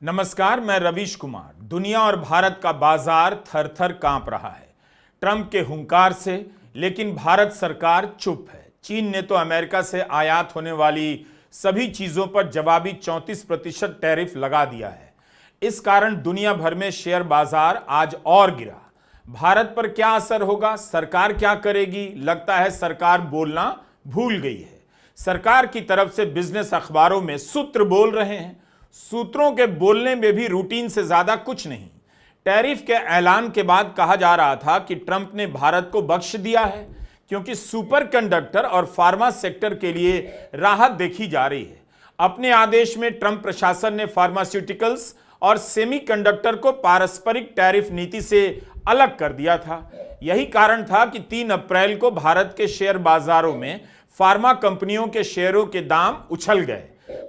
नमस्कार, मैं रवीश कुमार। दुनिया और भारत का बाजार थर थर कांप रहा है ट्रंप के हुंकार से, लेकिन भारत सरकार चुप है। चीन ने तो अमेरिका से आयात होने वाली सभी चीजों पर जवाबी 34% टैरिफ लगा दिया है। इस कारण दुनिया भर में शेयर बाजार आज और गिरा। भारत पर क्या असर होगा, सरकार क्या करेगी? लगता है सरकार बोलना भूल गई है। सरकार की तरफ से बिजनेस अखबारों में सूत्र बोल रहे हैं। सूत्रों के बोलने में भी रूटीन से ज्यादा कुछ नहीं। टैरिफ के ऐलान के बाद कहा जा रहा था कि ट्रंप ने भारत को बख्श दिया है, क्योंकि सुपर कंडक्टर और फार्मा सेक्टर के लिए राहत देखी जा रही है। अपने आदेश में ट्रंप प्रशासन ने फार्मास्यूटिकल्स और सेमीकंडक्टर को पारस्परिक टैरिफ नीति से अलग कर दिया था। यही कारण था कि 3 अप्रैल को भारत के शेयर बाजारों में फार्मा कंपनियों के शेयरों के दाम उछल गए।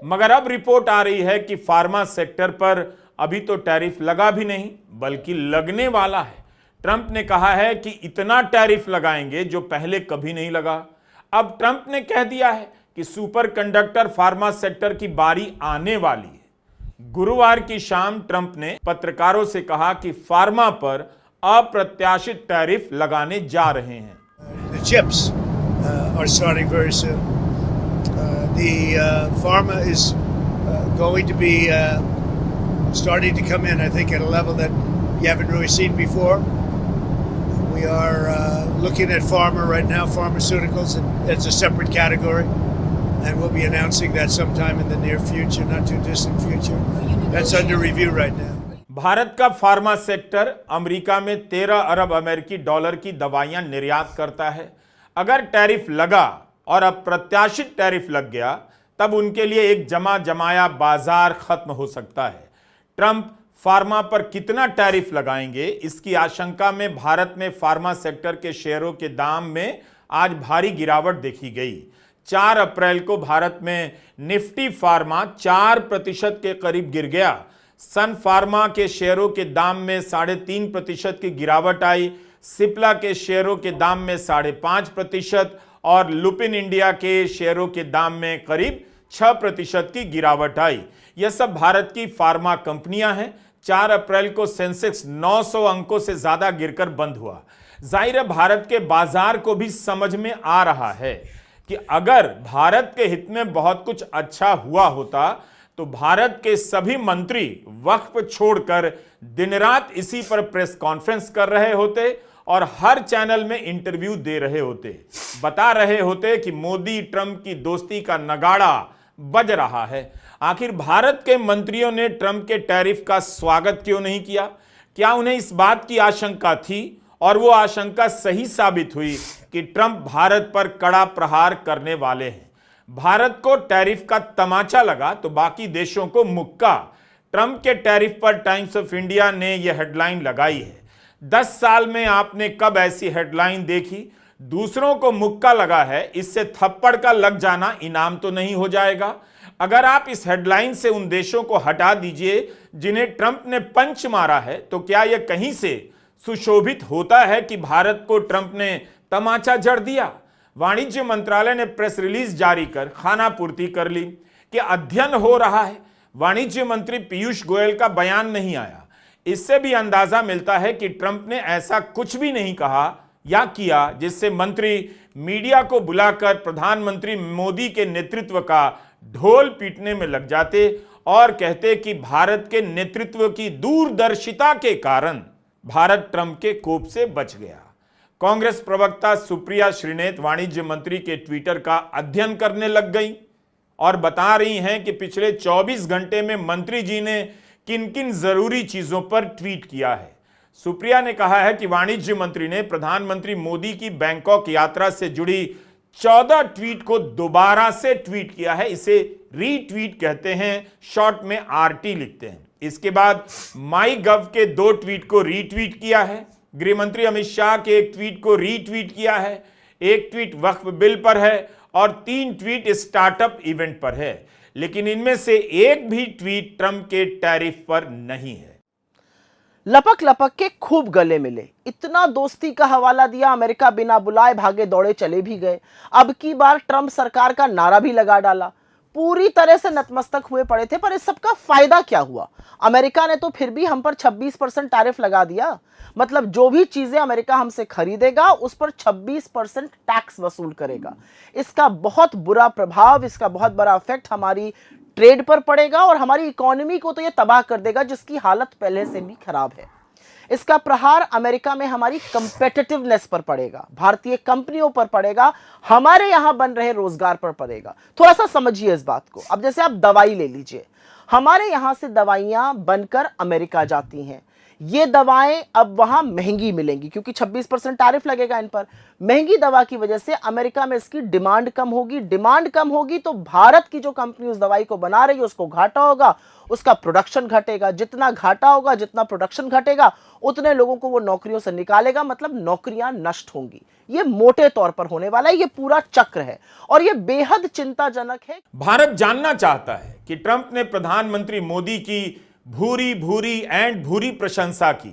मगर अब रिपोर्ट आ रही है कि फार्मा सेक्टर पर अभी तो टैरिफ लगा भी नहीं, बल्कि लगने वाला है। ट्रंप ने कहा है कि इतना टैरिफ लगाएंगे जो पहले कभी नहीं लगा। अब ट्रंप ने कह दिया है कि सुपर कंडक्टर फार्मा सेक्टर की बारी आने वाली है। गुरुवार की शाम ट्रंप ने पत्रकारों से कहा कि फार्मा पर अप्रत्याशित टैरिफ लगाने जा रहे हैं। The chips are starting very soon. The pharma is going to be starting to come in, I think, at a level that you haven't really seen before. We are looking at pharma right now, pharmaceuticals, as a separate category, and we'll be announcing that sometime in the near future, not too distant future. That's under review right now. Bharat का pharma sector America में 13 अरब अमेरिकी dollar की दवाइयां निर्यात करता है। अगर tariff लगा और अप्रत्याशित टैरिफ लग गया, तब उनके लिए एक जमा जमाया बाजार खत्म हो सकता है। ट्रंप फार्मा पर कितना टैरिफ लगाएंगे, इसकी आशंका में भारत में फार्मा सेक्टर के शेयरों के दाम में आज भारी गिरावट देखी गई। 4 अप्रैल को भारत में निफ्टी फार्मा 4% के करीब गिर गया। सन फार्मा के शेयरों के दाम में 3.5% की गिरावट आई। सिप्ला के शेयरों के दाम में 5.5% और लुपिन इंडिया के शेयरों के दाम में करीब 6% की गिरावट आई। यह सब भारत की फार्मा कंपनियां हैं। 4 अप्रैल को सेंसेक्स 900 अंकों से ज्यादा गिरकर बंद हुआ। जाहिर है भारत के बाजार को भी समझ में आ रहा है कि अगर भारत के हित में बहुत कुछ अच्छा हुआ होता तो भारत के सभी मंत्री वक्फ छोड़कर दिन रात इसी पर प्रेस कॉन्फ्रेंस कर रहे होते और हर चैनल में इंटरव्यू दे रहे होते, बता रहे होते कि मोदी ट्रंप की दोस्ती का नगाड़ा बज रहा है। आखिर भारत के मंत्रियों ने ट्रंप के टैरिफ का स्वागत क्यों नहीं किया? क्या उन्हें इस बात की आशंका थी और वो आशंका सही साबित हुई कि ट्रंप भारत पर कड़ा प्रहार करने वाले हैं? भारत को टैरिफ का तमाचा लगा तो बाकी देशों को मुक्का। ट्रंप के टैरिफ पर टाइम्स ऑफ इंडिया ने यह हेडलाइन लगाई है, 10 साल में आपने कब ऐसी हेडलाइन देखी? दूसरों को मुक्का लगा है, इससे थप्पड़ का लग जाना इनाम तो नहीं हो जाएगा? अगर आप इस हेडलाइन से उन देशों को हटा दीजिए जिन्हें ट्रंप ने पंच मारा है, तो क्या यह कहीं से सुशोभित होता है कि भारत को ट्रंप ने तमाचा जड़ दिया? वाणिज्य मंत्रालय ने प्रेस रिलीज जारी कर खानापूर्ति कर ली कि अध्ययन हो रहा है। वाणिज्य मंत्री पीयूष गोयल का बयान नहीं आया। इससे भी अंदाजा मिलता है कि ट्रंप ने ऐसा कुछ भी नहीं कहा या किया जिससे मंत्री मीडिया को बुलाकर प्रधानमंत्री मोदी के नेतृत्व का ढोल पीटने में लग जाते और कहते कि भारत के नेतृत्व की दूरदर्शिता के कारण भारत ट्रंप के कोप से बच गया। कांग्रेस प्रवक्ता सुप्रिया श्रीनेत वाणिज्य मंत्री के ट्विटर का अध्ययन करने लग गई और बता रही हैं कि पिछले 24 घंटे में मंत्री जी ने किन किन जरूरी चीजों पर ट्वीट किया है। सुप्रिया ने कहा है कि वाणिज्य मंत्री ने प्रधानमंत्री मोदी की बैंकॉक यात्रा से जुड़ी 14 ट्वीट को दोबारा से ट्वीट किया है। इसे रीट्वीट कहते हैं, शॉर्ट में आरटी लिखते हैं। इसके बाद माई गव के 2 ट्वीट को रीट्वीट किया है। गृह मंत्री अमित शाह के 1 ट्वीट को रीट्वीट किया है। 1 ट्वीट वक्फ बिल पर है और 3 ट्वीट स्टार्टअप इवेंट पर है। लेकिन इनमें से एक भी ट्वीट ट्रंप के टैरिफ पर नहीं है। लपक लपक के खूब गले मिले, इतना दोस्ती का हवाला दिया, अमेरिका बिना बुलाए भागे दौड़े चले भी गए। अब की बार ट्रंप सरकार का नारा भी लगा डाला। पूरी तरह से नतमस्तक हुए पड़े थे। पर इस सबका फायदा क्या हुआ? अमेरिका ने तो फिर भी हम पर 26% टैरिफ लगा दिया। मतलब जो भी चीजें अमेरिका हमसे खरीदेगा उस पर 26% टैक्स वसूल करेगा। इसका बहुत बुरा प्रभाव, इसका बहुत बड़ा इफेक्ट हमारी ट्रेड पर पड़ेगा और हमारी इकोनॉमी को तो यह तबाह कर देगा, जिसकी हालत पहले से भी खराब है। इसका प्रहार अमेरिका में हमारी कंपेटिटिवनेस पर पड़ेगा, भारतीय कंपनियों पर पड़ेगा, हमारे यहां बन रहे रोजगार पर पड़ेगा। थोड़ा सा समझिए इस बात को। अब जैसे आप दवाई ले लीजिए, हमारे यहां से दवाइयां बनकर अमेरिका जाती हैं। ये दवाएं अब वहां महंगी मिलेंगी क्योंकि 26% टैरिफ लगेगा इन पर। महंगी दवा की वजह से अमेरिका में इसकी डिमांड कम होगी। डिमांड कम होगी तो भारत की जो कंपनी उस दवाई को बना रही है उसको घाटा होगा, उसका प्रोडक्शन घटेगा। जितना घाटा होगा, जितना प्रोडक्शन घटेगा, उतने लोगों को वो नौकरियों से निकालेगा, मतलब नौकरियां नष्ट होंगी। ये मोटे तौर पर होने वाला है, ये पूरा चक्र है और ये बेहद चिंताजनक है। भारत जानना चाहता है कि ट्रंप ने प्रधानमंत्री मोदी की भूरी भूरी एंड भूरी प्रशंसा की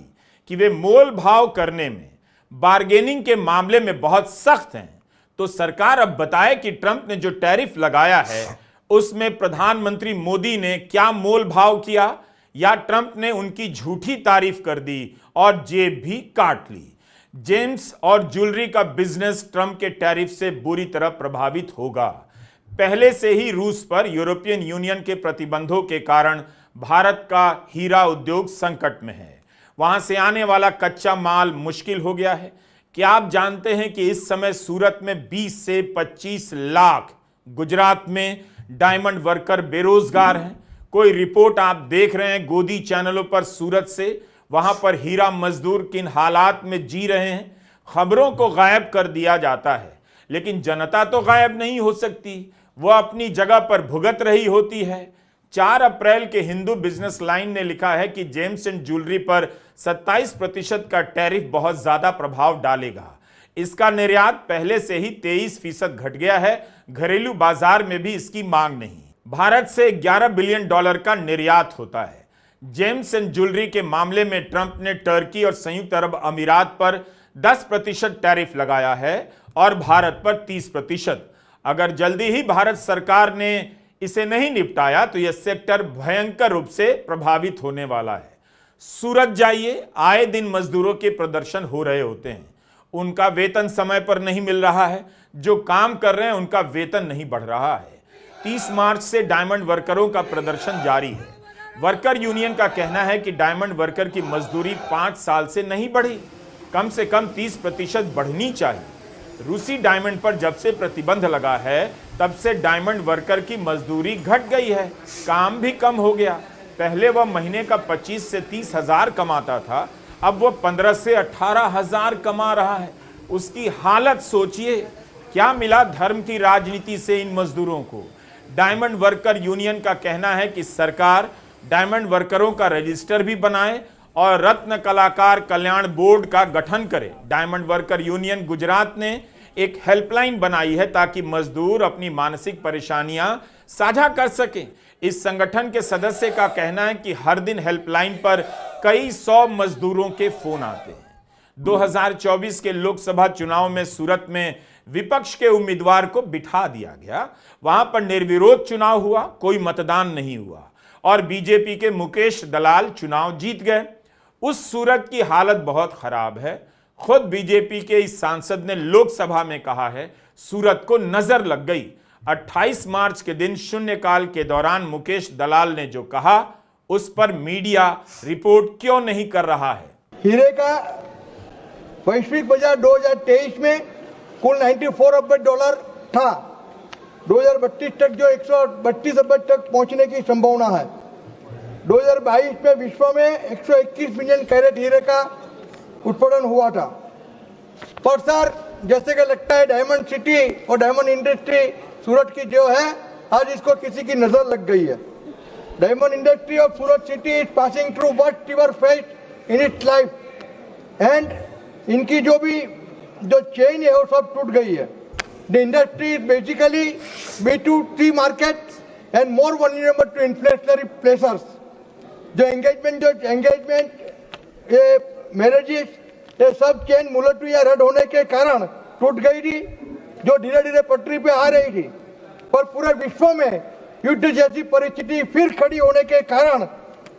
कि वे मोल भाव करने में, बार्गेनिंग के मामले में बहुत सख्त हैं। तो सरकार अब बताए कि ट्रंप ने जो टैरिफ लगाया है उसमें प्रधानमंत्री मोदी ने क्या मोल भाव किया, या ट्रंप ने उनकी झूठी तारीफ कर दी और जेब भी काट ली। जेम्स और ज्वेलरी का बिजनेस ट्रंप के टैरिफ से बुरी तरह प्रभावित होगा। पहले से ही रूस पर यूरोपियन यूनियन के प्रतिबंधों के कारण भारत का हीरा उद्योग संकट में है। वहां से आने वाला कच्चा माल मुश्किल हो गया है। क्या आप जानते हैं कि इस समय सूरत में 20 से 25 लाख गुजरात में डायमंड वर्कर बेरोजगार हैं? कोई रिपोर्ट आप देख रहे हैं गोदी चैनलों पर सूरत से? वहां पर हीरा मजदूर किन हालात में जी रहे हैं? खबरों को गायब कर दिया जाता है, लेकिन जनता तो गायब नहीं हो सकती, वह अपनी जगह पर भुगत रही होती है। 4 अप्रैल के हिंदू बिजनेस लाइन ने लिखा है कि जेम्स एंड ज्वेलरी पर 27% का टैरिफ बहुत ज्यादा प्रभाव डालेगा। इसका निर्यात पहले से ही 23% घट गया है। घरेलू बाजार में भी इसकी मांग नहीं। भारत से $11 बिलियन का निर्यात होता है। जेम्स एंड ज्वेलरी के मामले में ट्रंप ने टर्की और संयुक्त अरब अमीरात पर 10% टैरिफ लगाया है और भारत पर 30%। अगर जल्दी ही भारत सरकार ने इसे नहीं निपटाया तो यह सेक्टर भयंकर रूप से प्रभावित होने वाला है। सूरत जाइए, आए दिन मजदूरों के प्रदर्शन हो रहे होते हैं। उनका वेतन समय पर नहीं मिल रहा है, जो काम कर रहे हैं उनका वेतन नहीं बढ़ रहा है। 30 मार्च से डायमंड वर्करों का प्रदर्शन जारी है। वर्कर यूनियन का कहना है कि डायमंड वर्कर की मजदूरी 5 साल से नहीं बढ़ी, कम से कम 30% बढ़नी चाहिए। रूसी डायमंड पर जब से प्रतिबंध लगा है तब से डायमंड वर्कर की मजदूरी घट गई है, काम भी कम हो गया। पहले वह महीने का 25 से 30 हजार कमाता था, अब वह 15 से 18 हजार कमा रहा है। उसकी हालत सोचिए। क्या मिला धर्म की राजनीति से इन मजदूरों को? डायमंड वर्कर यूनियन का कहना है कि सरकार डायमंड वर्करों का रजिस्टर भी बनाए और रत्न कलाकार कल्याण बोर्ड का गठन करे। डायमंड वर्कर यूनियन गुजरात ने एक हेल्पलाइन बनाई है ताकि मजदूर अपनी मानसिक परेशानियां साझा कर सकें। इस संगठन के सदस्य का कहना है कि हर दिन हेल्पलाइन पर कई 100 मजदूरों के फोन आते हैं। 2024 के लोकसभा चुनाव में सूरत में विपक्ष के उम्मीदवार को बिठा दिया गया। वहां पर निर्विरोध चुनाव हुआ, कोई मतदान नहीं हुआ और बीजेपी के मुकेश दलाल चुनाव जीत गए। उस सूरत की हालत बहुत खराब है। खुद बीजेपी के इस सांसद ने लोकसभा में कहा है सूरत को नजर लग गई। 28 मार्च के दिन शून्यकाल के दौरान मुकेश दलाल ने जो कहा उस पर मीडिया रिपोर्ट क्यों नहीं कर रहा है? हीरे का वैश्विक बाजार 2023 में कुल $94 अरब था। 2032 तक जो 132 अरब तक पहुंचने की संभावना है। 2022 में विश्व में 121 मिलियन कैरेट हीरे का उत्पादन हुआ था। पर सर जैसे कि लगता है डायमंड सिटी और डायमंड इंडस्ट्री सूरत की जो है आज इसको किसी की नजर लग गई है। Diamond industry of Surat city is passing through worst ever phase in its life and इनकी जो चेन है वो सब टूट गई है। The industry is basically B2C market and more vulnerable to inflationary pressures. जो एंगेजमेंट ये मैरिजेस ये सब चेन मुलतवी या रद्द होने के कारण टूट गई थी, जो धीरे धीरे पटरी पे आ रही थी। पर पूरे विश्व में युद्ध जैसी परिस्थिति फिर खड़ी होने के कारण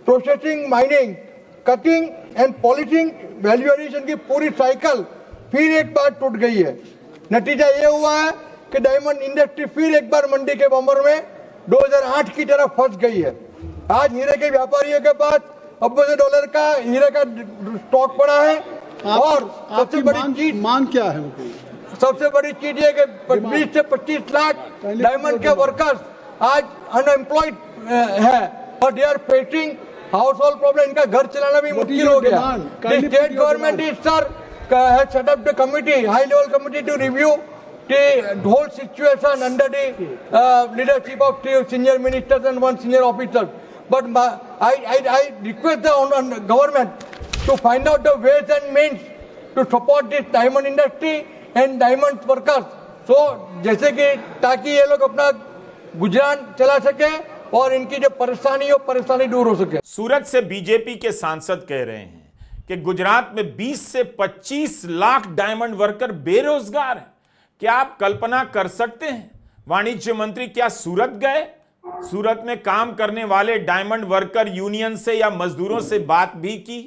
processing, mining, cutting and polishing, value addition की पूरी साइकिल फिर एक बार टूट गई है। नतीजा ये हुआ है कि डायमंड इंडस्ट्री फिर एक बार मंडी के बंबर में 2008 की तरह फंस गई है। आज हीरे के व्यापारियों के पास $80 का हीरे का स्टॉक पड़ा है और सबसे बड़ी चीज मांग क्या है उनकी? सबसे बड़ी चीज ये कि 20 से 25 लाख डायमंड के वर्कर्स आज अनएम्प्लॉयड है और they are facing household problem. इनका घर चलाना भी मुश्किल हो गया। State government is sir has set up the committee, high level committee to review the whole situation under the leadership of 3 senior ministers and 1 senior officer. But I request the government to find out the ways and means to support this diamond industry and diamond workers. So जैसे कि ताकि ये लोग अपना गुजरान चला सके और इनकी जो परेशानी दूर हो सके। सूरत से बीजेपी के सांसद कह रहे हैं कि गुजरात में 20 से 25 लाख डायमंड वर्कर बेरोजगार हैं। क्या आप कल्पना कर सकते हैं? वाणिज्य मंत्री क्या सूरत गए? सूरत में काम करने वाले डायमंड वर्कर यूनियन से या मजदूरों से बात भी की?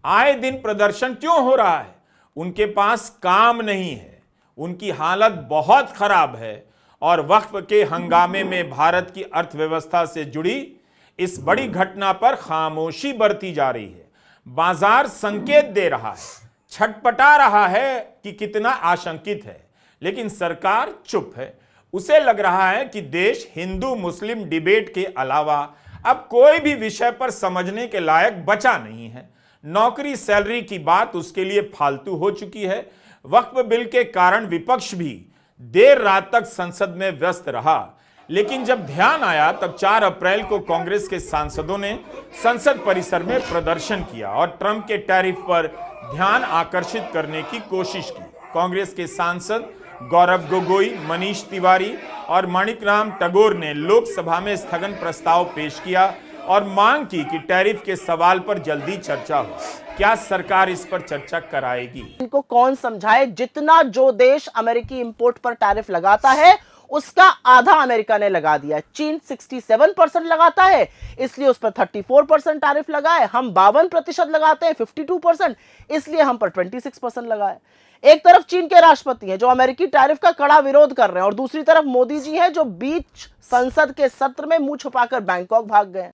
आए दिन प्रदर्शन क्यों हो रहा है? उनके पास काम नहीं है, उनकी हालत बहुत खराब है और वक्फ के हंगामे में भारत की अर्थव्यवस्था से जुड़ी इस बड़ी घटना पर खामोशी बरती जा रही है। बाजार संकेत दे रहा है, छटपटा रहा है कि कितना आशंकित है, लेकिन सरकार चुप है। उसे लग रहा है कि देश हिंदू मुस्लिम डिबेट के अलावा अब कोई भी विषय पर समझने के लायक बचा नहीं है। नौकरी सैलरी की बात उसके लिए फालतू हो चुकी है। वक्फ बिल के कारण विपक्ष भी देर रात तक संसद में व्यस्त रहा, लेकिन जब ध्यान आया तब 4 अप्रैल को कांग्रेस के सांसदों ने संसद परिसर में प्रदर्शन किया और ट्रंप के टैरिफ पर ध्यान आकर्षित करने की कोशिश की। कांग्रेस के सांसद गौरव गोगोई, मनीष तिवारी और माणिकराम टगोर ने लोकसभा में स्थगन प्रस्ताव पेश किया और मांग की कि टैरिफ के सवाल पर जल्दी चर्चा हो। क्या सरकार इस पर चर्चा कराएगी? इनको कौन समझाए? जितना जो देश अमेरिकी इंपोर्ट पर टैरिफ लगाता है उसका आधा अमेरिका ने लगा दिया। चीन 67% लगाता है, इसलिए उस पर 34% टैरिफ लगाए। हम 52% लगाते हैं, 52%, इसलिए हम पर 26% लगाए। एक तरफ चीन के राष्ट्रपति हैं जो अमेरिकी टैरिफ का कड़ा विरोध कर रहे हैं और दूसरी तरफ मोदी जी हैं जो बीच संसद के सत्र में मुंह छुपाकर बैंकॉक भाग गए।